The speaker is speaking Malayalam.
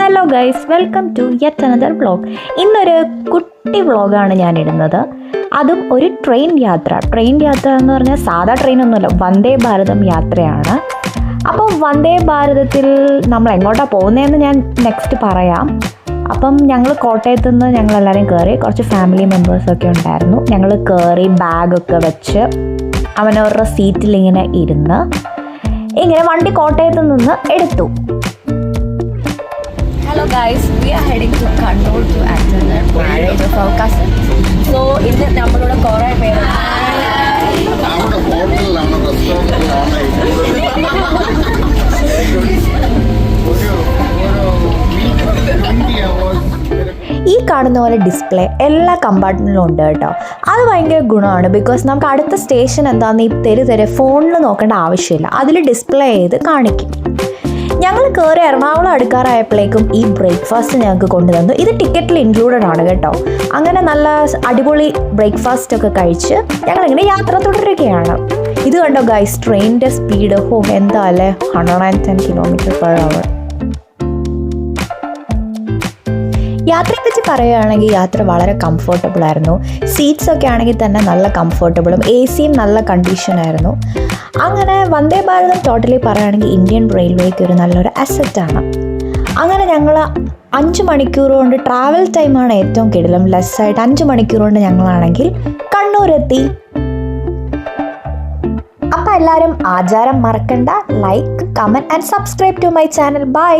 Hello guys, welcome to yet another vlog. ഇന്നൊരു കുട്ടി വ്ളോഗാണ് ഞാൻ ഇടുന്നത്. അതും ഒരു ട്രെയിൻ യാത്ര എന്ന് പറഞ്ഞാൽ സാധാ ട്രെയിനൊന്നുമല്ല, വന്ദേ ഭാരതം യാത്രയാണ്. അപ്പോൾ വന്ദേ ഭാരതത്തിൽ നമ്മൾ എങ്ങോട്ടാണ് പോകുന്നതെന്ന് ഞാൻ നെക്സ്റ്റ് പറയാം. അപ്പം ഞങ്ങൾ കോട്ടയത്തു നിന്ന് ഞങ്ങളെല്ലാവരും കയറി, കുറച്ച് ഫാമിലി മെമ്പേഴ്സൊക്കെ ഉണ്ടായിരുന്നു. ഞങ്ങൾ കയറി ബാഗൊക്കെ വെച്ച് അവനവരുടെ സീറ്റിലിങ്ങനെ ഇരുന്ന് ഇങ്ങനെ വണ്ടി കോട്ടയത്തു നിന്ന് എടുത്തു. Hello guys, we are heading to Kannur to attend the marriage of our cousin. So ഇന്ന് നമ്മളോട് കുറേ പേര് ഈ കാണുന്ന പോലെ ഡിസ്പ്ലേ എല്ലാ കമ്പാർട്ട്മെൻറ്റിലും ഉണ്ട് കേട്ടോ. അത് ഭയങ്കര ഗുണമാണ്. ബിക്കോസ് നമുക്ക് അടുത്ത സ്റ്റേഷൻ എന്താണെന്ന് ഈ തെരെ ഫോണിൽ നോക്കേണ്ട ആവശ്യമില്ല, അതിൽ ഡിസ്പ്ലേ ചെയ്ത് കാണിക്കും. ഞങ്ങൾ കയറി എറണാകുളം അടുക്കാറായപ്പോഴേക്കും ഈ ബ്രേക്ക്ഫാസ്റ്റ് ഞങ്ങൾക്ക് കൊണ്ടുതന്നു. ഇത് ടിക്കറ്റിൽ ഇൻക്ലൂഡഡ് ആണ് കേട്ടോ. അങ്ങനെ നല്ല അടിപൊളി ബ്രേക്ക്ഫാസ്റ്റൊക്കെ കഴിച്ച് ഞങ്ങളിങ്ങനെ യാത്ര തുടരുകയാണ്. ഇത് കണ്ടോ ഗൈസ്, ട്രെയിനിൻ്റെ സ്പീഡ് എന്താ അല്ലേ, 110 km/h. യാത്രയെപ്പറ്റി പറയുകയാണെങ്കിൽ യാത്ര വളരെ കംഫർട്ടബിൾ ആയിരുന്നു. സീറ്റ്സൊക്കെ ആണെങ്കിൽ തന്നെ നല്ല കംഫർട്ടബിളും AC-യും നല്ല കണ്ടീഷനായിരുന്നു. അങ്ങനെ വന്ദേ ഭാരതം ടോട്ടലി പറയുകയാണെങ്കിൽ ഇന്ത്യൻ റെയിൽവേക്ക് ഒരു നല്ലൊരു അസറ്റാണ്. അങ്ങനെ ഞങ്ങൾ 5 മണിക്കൂർ കൊണ്ട്, ട്രാവൽ ടൈമാണ് ഏറ്റവും കിടിലം, ലെസ്സായിട്ട് 5 മണിക്കൂർ കൊണ്ട് ഞങ്ങളാണെങ്കിൽ കണ്ണൂരെത്തി. അപ്പം എല്ലാവരും ആചാരം മറക്കണ്ട, like, comment and subscribe to my channel. By.